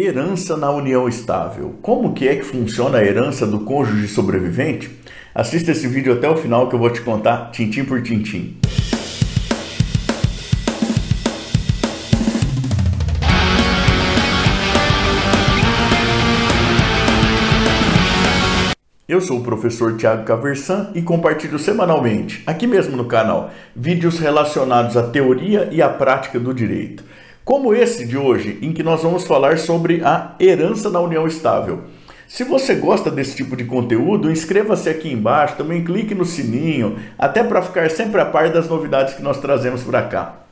Herança na união estável. Como que é que funciona a herança do cônjuge sobrevivente? Assista esse vídeo até o final que eu vou te contar tintim por tintim. Eu sou o professor Thiago Caversan e compartilho semanalmente, aqui mesmo no canal, vídeos relacionados à teoria e à prática do direito. Como esse de hoje, em que nós vamos falar sobre a herança na união estável. Se você gosta desse tipo de conteúdo, inscreva-se aqui embaixo, também clique no sininho, até para ficar sempre a par das novidades que nós trazemos para cá.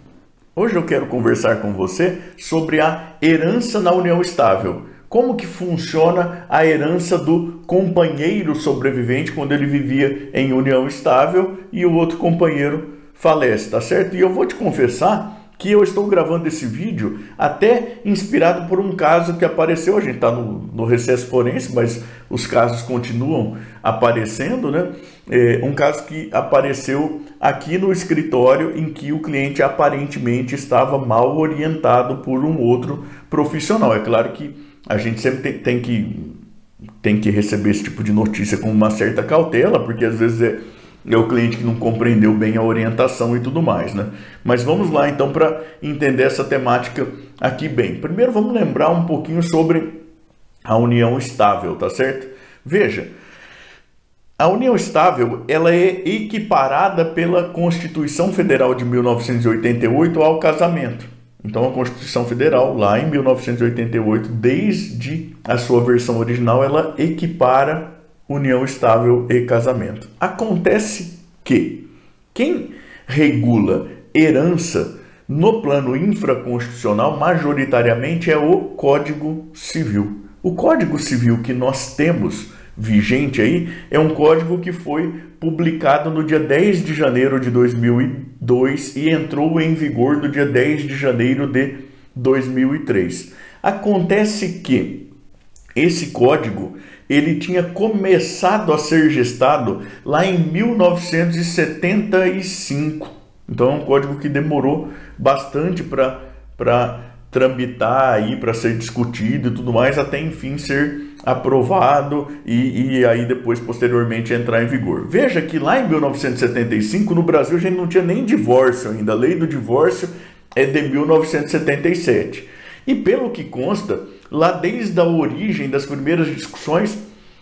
Hoje eu quero conversar com você sobre a herança na união estável. Como que funciona a herança do companheiro sobrevivente quando ele vivia em união estável e o outro companheiro falece, tá certo? E eu vou te confessar que eu estou gravando esse vídeo até inspirado por um caso que apareceu. A gente está no recesso forense, mas os casos continuam aparecendo, né? Um caso que apareceu aqui no escritório em que o cliente aparentemente estava mal orientado por um outro profissional. É claro que a gente sempre tem que receber esse tipo de notícia com uma certa cautela, porque às vezes é o cliente que não compreendeu bem a orientação e tudo mais, né? Mas vamos lá então para entender essa temática aqui bem. Primeiro vamos lembrar um pouquinho sobre a união estável, tá certo? Veja, a união estável ela é equiparada pela Constituição Federal de 1988 ao casamento. Então a Constituição Federal, lá em 1988, desde a sua versão original, ela equipara união estável e casamento. Acontece que quem regula herança no plano infraconstitucional, majoritariamente, é o Código Civil. O Código Civil que nós temos vigente aí é um código que foi publicado no dia 10 de janeiro de 2002 e entrou em vigor no dia 10 de janeiro de 2003. Acontece que esse código ele tinha começado a ser gestado lá em 1975. Então é um código que demorou bastante para tramitar aí, para ser discutido e tudo mais, até enfim ser aprovado e aí depois posteriormente entrar em vigor. Veja que lá em 1975 no Brasil a gente não tinha nem divórcio ainda. A lei do divórcio é de 1977. E pelo que consta, lá desde a origem das primeiras discussões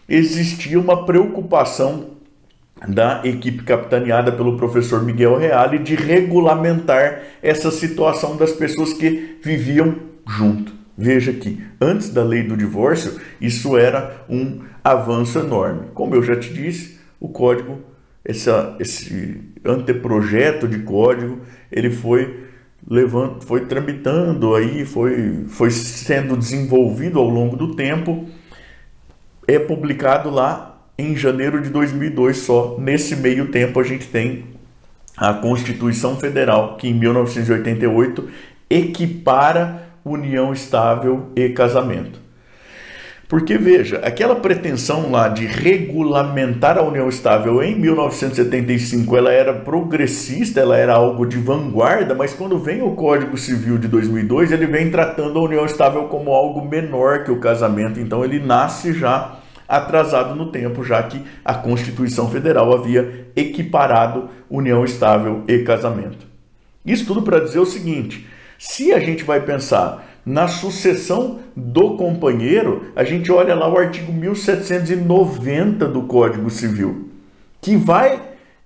existia uma preocupação da equipe capitaneada pelo professor Miguel Reale de regulamentar essa situação das pessoas que viviam junto. Veja que antes da lei do divórcio, isso era um avanço enorme. Como eu já te disse, o código, esse anteprojeto de código, ele foi tramitando aí, foi sendo desenvolvido ao longo do tempo, é publicado lá em janeiro de 2002 só. Nesse meio tempo a gente tem a Constituição Federal, que em 1988 equipara união estável e casamento. Porque veja, aquela pretensão lá de regulamentar a união estável em 1975, ela era progressista, ela era algo de vanguarda, mas quando vem o Código Civil de 2002, ele vem tratando a união estável como algo menor que o casamento. Então ele nasce já atrasado no tempo, já que a Constituição Federal havia equiparado união estável e casamento. Isso tudo para dizer o seguinte: se a gente vai pensar na sucessão do companheiro, a gente olha lá o artigo 1790 do Código Civil, que vai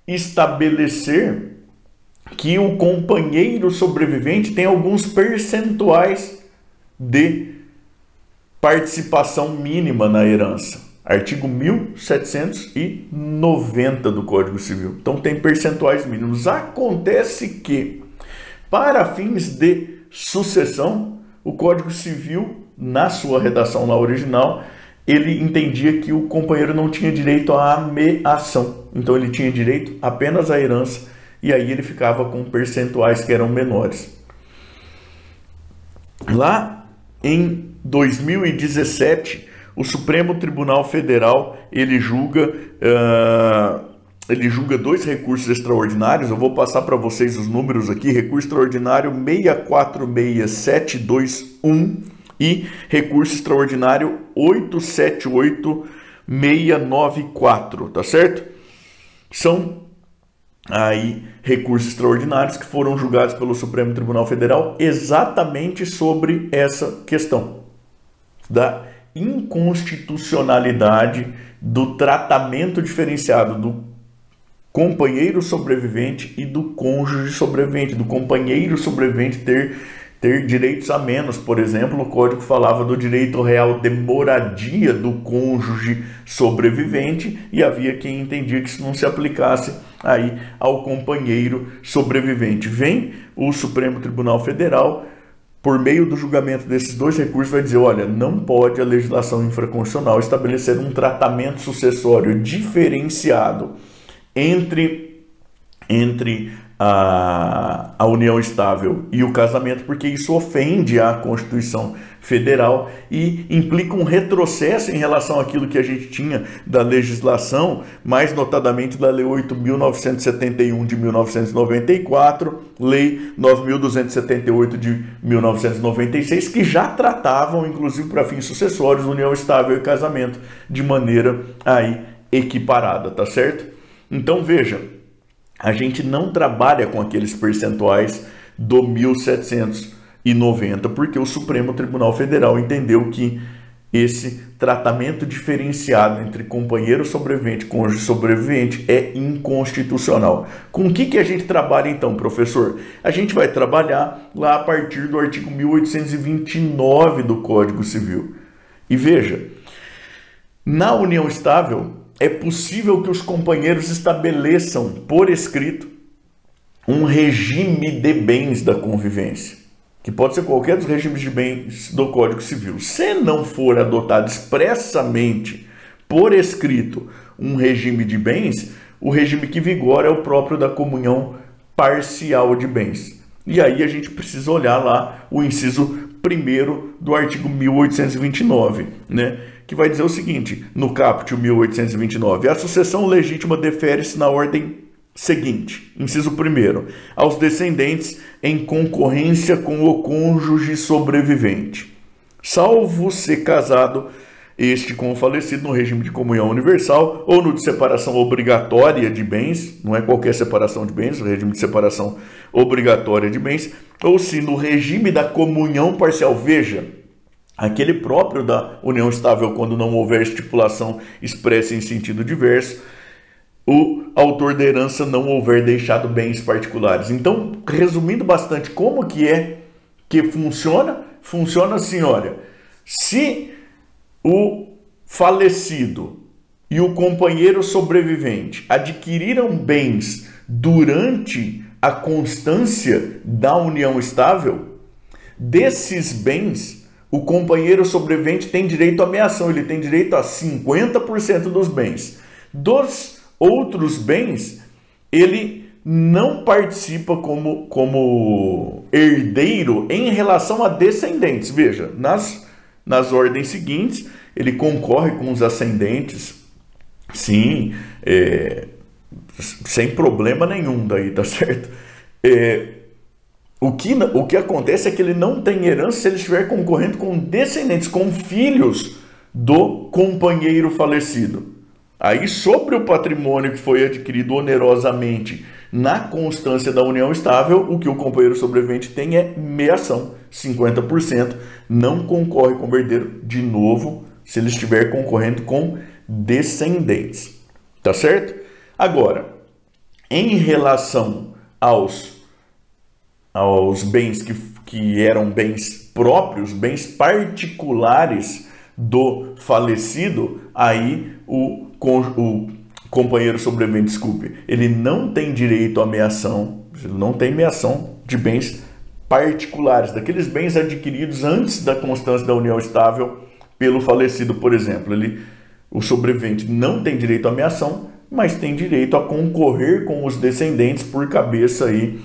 estabelecer que o companheiro sobrevivente tem alguns percentuais de participação mínima na herança. Artigo 1790 do Código Civil. Então tem percentuais mínimos. Acontece que, para fins de sucessão, o Código Civil, na sua redação lá original, ele entendia que o companheiro não tinha direito à ameação. Então ele tinha direito apenas à herança, e aí ele ficava com percentuais que eram menores. Lá em 2017, o Supremo Tribunal Federal ele julga dois recursos extraordinários. Eu vou passar para vocês os números aqui. Recurso extraordinário 646721 e recurso extraordinário 878694, tá certo? São aí recursos extraordinários que foram julgados pelo Supremo Tribunal Federal exatamente sobre essa questão da inconstitucionalidade do tratamento diferenciado do companheiro sobrevivente e do cônjuge sobrevivente, do companheiro sobrevivente ter direitos a menos. Por exemplo, o Código falava do direito real de moradia do cônjuge sobrevivente e havia quem entendia que isso não se aplicasse aí ao companheiro sobrevivente. Vem o Supremo Tribunal Federal, por meio do julgamento desses dois recursos, vai dizer, olha, não pode a legislação infraconstitucional estabelecer um tratamento sucessório diferenciado entre a união estável e o casamento, porque isso ofende a Constituição Federal e implica um retrocesso em relação àquilo que a gente tinha da legislação, mais notadamente da Lei 8.971 de 1994, Lei 9.278 de 1996, que já tratavam, inclusive para fins sucessórios, união estável e casamento de maneira aí equiparada, tá certo? Então veja, a gente não trabalha com aqueles percentuais do 1790, porque o Supremo Tribunal Federal entendeu que esse tratamento diferenciado entre companheiro sobrevivente e cônjuge sobrevivente é inconstitucional. Com o que a gente trabalha então, professor? A gente vai trabalhar lá a partir do artigo 1829 do Código Civil. E veja, na união estável, é possível que os companheiros estabeleçam por escrito um regime de bens da convivência, que pode ser qualquer dos regimes de bens do Código Civil. Se não for adotado expressamente por escrito um regime de bens, o regime que vigora é o próprio da comunhão parcial de bens. E aí a gente precisa olhar lá o inciso 1º do artigo 1829, né? Que vai dizer o seguinte, no caput 1829, a sucessão legítima defere-se na ordem seguinte, inciso 1º, aos descendentes em concorrência com o cônjuge sobrevivente, salvo ser casado este com o falecido no regime de comunhão universal ou no de separação obrigatória de bens, não é qualquer separação de bens, o regime de separação obrigatória de bens, ou se no regime da comunhão parcial. Veja, aquele próprio da união estável, quando não houver estipulação expressa em sentido diverso, o autor da herança não houver deixado bens particulares. Então, resumindo bastante, como que é que funciona? Funciona assim, olha, se o falecido e o companheiro sobrevivente adquiriram bens durante a constância da união estável, desses bens, o companheiro sobrevivente tem direito à meação, ele tem direito a 50% dos bens. Dos outros bens, ele não participa como herdeiro em relação a descendentes. Veja, nas ordens seguintes, ele concorre com os ascendentes, sim, sem problema nenhum daí, tá certo? O que acontece é que ele não tem herança se ele estiver concorrendo com descendentes, com filhos do companheiro falecido. Aí, sobre o patrimônio que foi adquirido onerosamente na constância da união estável, o que o companheiro sobrevivente tem é meação, 50%, não concorre como herdeiro de novo se ele estiver concorrendo com descendentes. Tá certo? Agora, em relação aos bens que eram bens próprios, bens particulares do falecido, aí o companheiro sobrevivente, desculpe, ele não tem direito à meação, ele não tem meação de bens particulares, daqueles bens adquiridos antes da constância da união estável pelo falecido, por exemplo. O sobrevivente não tem direito à meação, mas tem direito a concorrer com os descendentes por cabeça aí,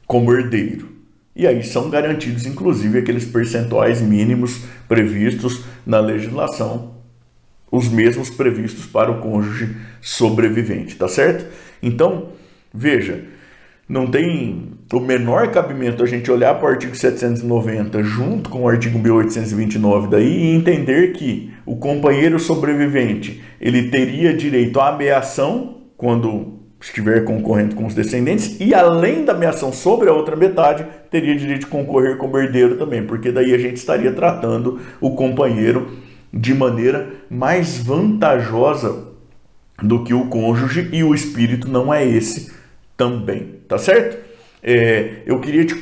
como herdeiro. E aí são garantidos, inclusive, aqueles percentuais mínimos previstos na legislação, os mesmos previstos para o cônjuge sobrevivente, tá certo? Então, veja, não tem o menor cabimento a gente olhar para o artigo 790 junto com o artigo 1829 daí e entender que o companheiro sobrevivente ele teria direito à ameação quando estiver concorrendo com os descendentes e além da ameação sobre a outra metade teria direito de concorrer como herdeiro também, porque daí a gente estaria tratando o companheiro de maneira mais vantajosa do que o cônjuge e o espírito não é esse também, tá certo? Eu queria te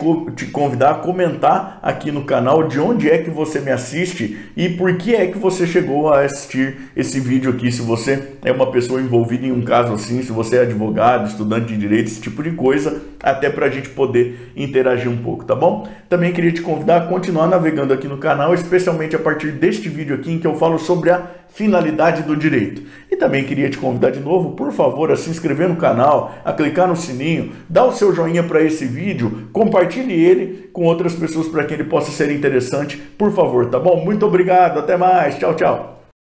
convidar a comentar aqui no canal de onde é que você me assiste e por que é que você chegou a assistir esse vídeo aqui, se você é uma pessoa envolvida em um caso assim, se você é advogado, estudante de direito, esse tipo de coisa, até para a gente poder interagir um pouco, tá bom? Também queria te convidar a continuar navegando aqui no canal, especialmente a partir deste vídeo aqui em que eu falo sobre a finalidade do direito. E também queria te convidar de novo, por favor, a se inscrever no canal, a clicar no sininho, dar o seu joinha para esse vídeo, compartilhe ele com outras pessoas para que ele possa ser interessante, por favor, tá bom? Muito obrigado, até mais, tchau, tchau.